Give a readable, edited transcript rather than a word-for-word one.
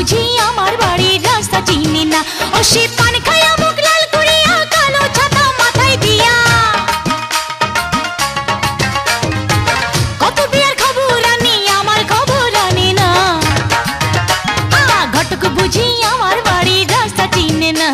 বুঝি আমার বাড়ির রাস্তা চিনি না। ও সে পান খায়া মুখ লাল করিয়া কালো ছাতা মাথায় দিয়া কত বিয়ার খবর আনি আমার খবর আনে না। ঘটক বুঝি আমার বাড়ির রাস্তা চিনে না।